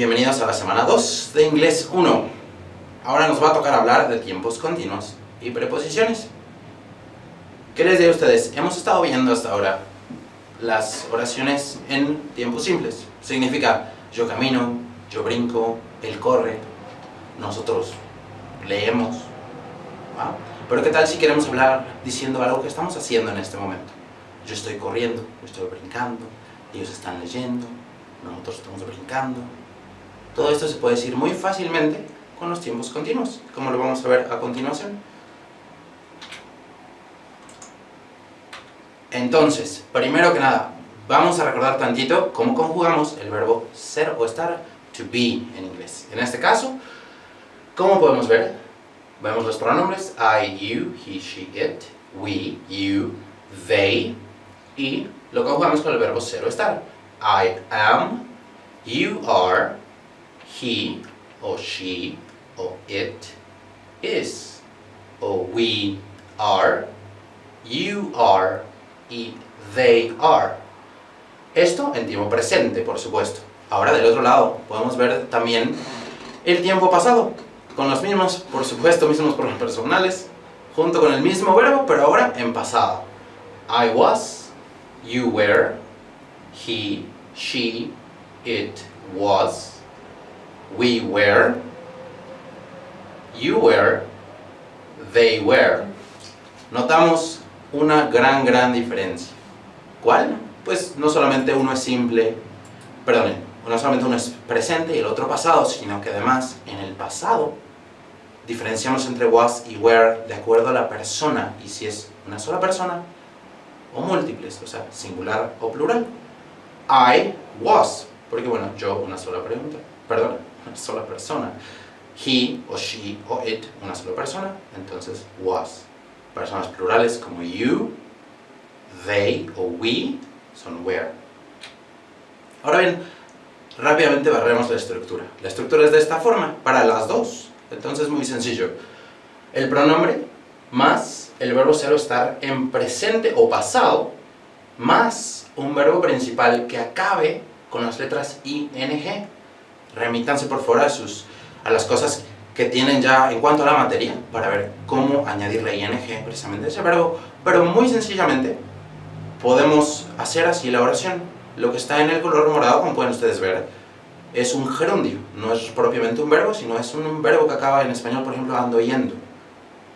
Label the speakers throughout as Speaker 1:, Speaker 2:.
Speaker 1: Bienvenidos a la semana 2 de Inglés 1. Ahora nos va a tocar hablar de tiempos continuos y preposiciones. ¿Qué les digo a ustedes? Hemos estado viendo hasta ahora las oraciones en tiempos simples. Significa yo camino, yo brinco, él corre, nosotros leemos. ¿Va? Pero ¿qué tal si queremos hablar diciendo algo que estamos haciendo en este momento? Yo estoy corriendo, yo estoy brincando, ellos están leyendo, nosotros estamos brincando. Todo esto se puede decir muy fácilmente con los tiempos continuos, como lo vamos a ver a continuación. Entonces, primero que nada, vamos a recordar tantito cómo conjugamos el verbo ser o estar, to be en inglés. En este caso, ¿cómo podemos ver? Vemos los pronombres I, you, he, she, it, we, you, they, y lo conjugamos con el verbo ser o estar. I am, you are, he o she o it is, o we are, you are y they are. Esto en tiempo presente, por supuesto. Ahora del otro lado podemos ver también el tiempo pasado, con los mismos, por supuesto, mismos pronombres personales, junto con el mismo verbo, pero ahora en pasado. I was, you were, he, she, it was, we were, you were, they were. Notamos una gran diferencia. ¿Cuál? Pues no solamente uno es simple, no solamente uno es presente y el otro pasado, sino que además en el pasado diferenciamos entre was y were de acuerdo a la persona, y si es una sola persona o múltiples, o sea, singular o plural. I was, porque bueno, yo una sola persona. He o she o it, una sola persona, entonces was. Personas plurales como you, they o we son were. Ahora bien, rápidamente barremos la estructura. La estructura es de esta forma, para las dos. Entonces muy sencillo. El pronombre más el verbo ser o estar en presente o pasado, más un verbo principal que acabe con las letras ing. Remítanse por favor a las cosas que tienen ya en cuanto a la materia para ver cómo añadirle ing precisamente a ese verbo, pero muy sencillamente podemos hacer así la oración. Lo que está en el color morado, como pueden ustedes ver, es un gerundio, no es propiamente un verbo, sino es un verbo que acaba en español, por ejemplo, ando, yendo.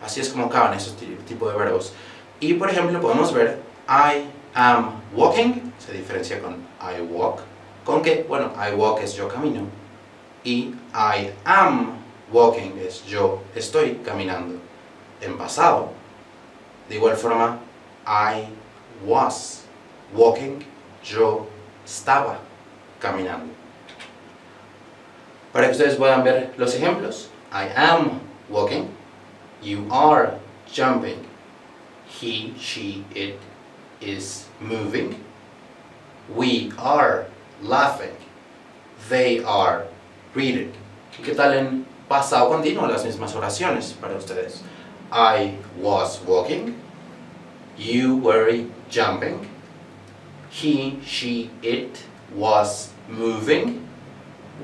Speaker 1: Así es como acaban esos tipos de verbos. Y por ejemplo podemos ver I am walking, se diferencia con I walk, con que, bueno, I walk es yo camino, y I am walking es yo estoy caminando. En pasado, de igual forma, I was walking, yo estaba caminando. Para que ustedes puedan ver los ejemplos, I am walking, you are jumping, he, she, it is moving, we are laughing, they are reading. ¿Y qué tal en pasado continuo las mismas oraciones para ustedes? I was walking, you were jumping, he, she, it was moving,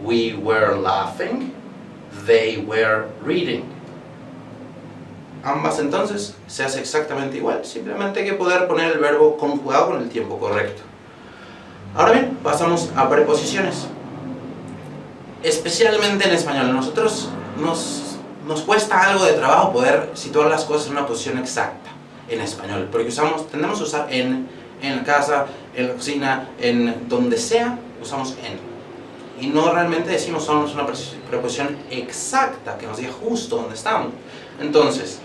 Speaker 1: we were laughing, they were reading. Ambas entonces se hace exactamente igual, simplemente hay que poder poner el verbo conjugado con el tiempo correcto. Ahora bien, pasamos a preposiciones. Especialmente en español, a nosotros nos cuesta algo de trabajo poder situar las cosas en una posición exacta en español, porque tendemos a usar en la casa, en la cocina, en donde sea, usamos en. Y no realmente decimos somos una preposición exacta que nos diga justo dónde estamos. Entonces,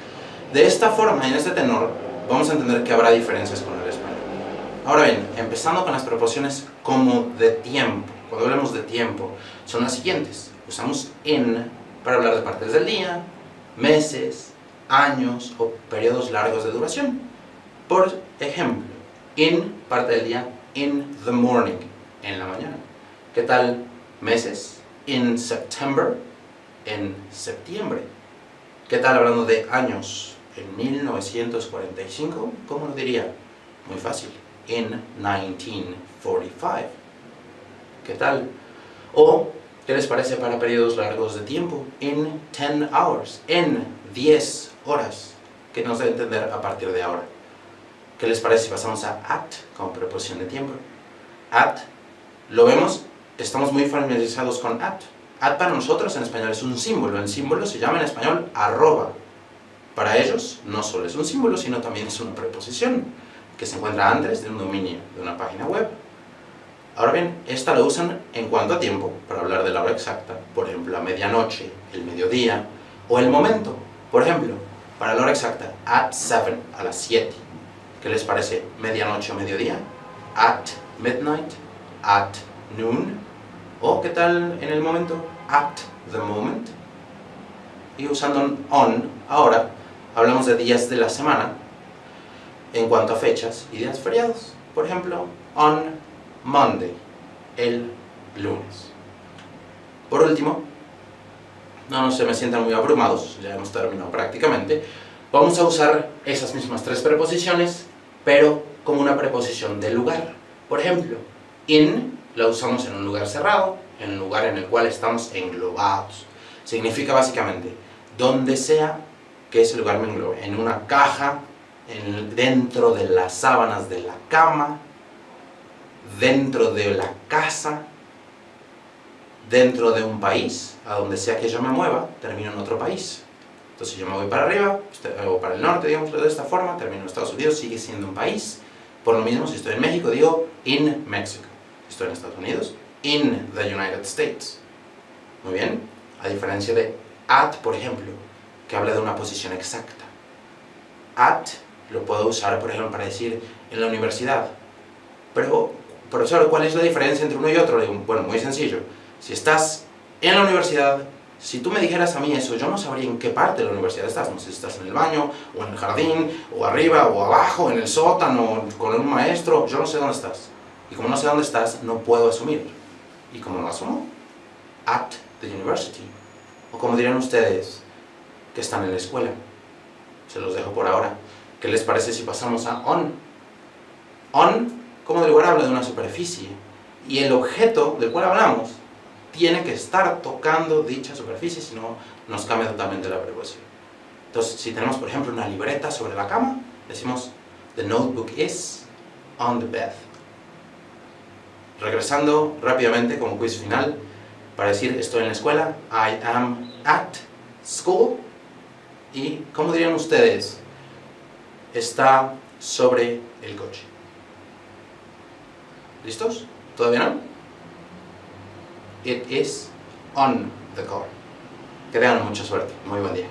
Speaker 1: de esta forma y en este tenor, vamos a entender que habrá diferencias con el español. Ahora bien, empezando con las preposiciones como de tiempo. Cuando hablamos de tiempo, son las siguientes. Usamos in para hablar de partes del día, meses, años o periodos largos de duración. Por ejemplo, in, parte del día, in the morning, en la mañana. ¿Qué tal meses? In September, en septiembre. ¿Qué tal hablando de años? En 1945, ¿cómo lo diría? Muy fácil, in 1945. ¿Qué tal? O ¿Qué les parece para periodos largos de tiempo? In 10 hours. En 10 horas. Que nos debe entender a partir de ahora. ¿Qué les parece si pasamos a at como preposición de tiempo? At, lo vemos, estamos muy familiarizados con at. At para nosotros en español es un símbolo. El símbolo se llama en español arroba. Para ellos no solo es un símbolo, sino también es una preposición que se encuentra antes de un dominio de una página web. Ahora bien, esta lo usan en cuanto a tiempo, para hablar de la hora exacta. Por ejemplo, a medianoche, el mediodía o el momento. Por ejemplo, para la hora exacta, at 7, a las 7. ¿Qué les parece? Medianoche o mediodía. At midnight, at noon. O ¿qué tal en el momento? At the moment. Y usando on, ahora, hablamos de días de la semana en cuanto a fechas y días feriados. Por ejemplo, on Monday, el lunes. Por último, no se me sientan muy abrumados, ya hemos terminado prácticamente. Vamos a usar esas mismas tres preposiciones, pero como una preposición de lugar. Por ejemplo, in la usamos en un lugar cerrado, en un lugar en el cual estamos englobados. Significa básicamente, donde sea que ese lugar me englobe, en una caja, dentro de las sábanas de la cama, dentro de la casa, dentro de un país, a donde sea que yo me mueva, termino en otro país. Entonces yo me voy para arriba, o para el norte, digámoslo de esta forma, termino en Estados Unidos, sigue siendo un país. Por lo mismo, si estoy en México, digo in Mexico. Si estoy en Estados Unidos, in the United States. Muy bien, a diferencia de at, por ejemplo, que habla de una posición exacta. At lo puedo usar, por ejemplo, para decir en la universidad. Pero, profesor, ¿cuál es la diferencia entre uno y otro? Digo, bueno, muy sencillo. Si estás en la universidad, si tú me dijeras a mí eso, yo no sabría en qué parte de la universidad estás. No sé si estás en el baño, o en el jardín, o arriba, o abajo, en el sótano, con un maestro. Yo no sé dónde estás. Y como no sé dónde estás, no puedo asumir. ¿Y cómo lo asumo? At the university. O como dirían ustedes, que están en la escuela. Se los dejo por ahora. ¿Qué les parece si pasamos a on? On, como de lugar, habla de una superficie. Y el objeto del cual hablamos tiene que estar tocando dicha superficie, si no nos cambia totalmente la preposición. Entonces, si tenemos, por ejemplo, una libreta sobre la cama, decimos, the notebook is on the bed. Regresando rápidamente como quiz final, para decir estoy en la escuela, I am at school. Y, ¿cómo dirían ustedes? Está sobre el coche. ¿Listos? ¿Todavía no? It is on the car. Que tengan mucha suerte. Muy buen día.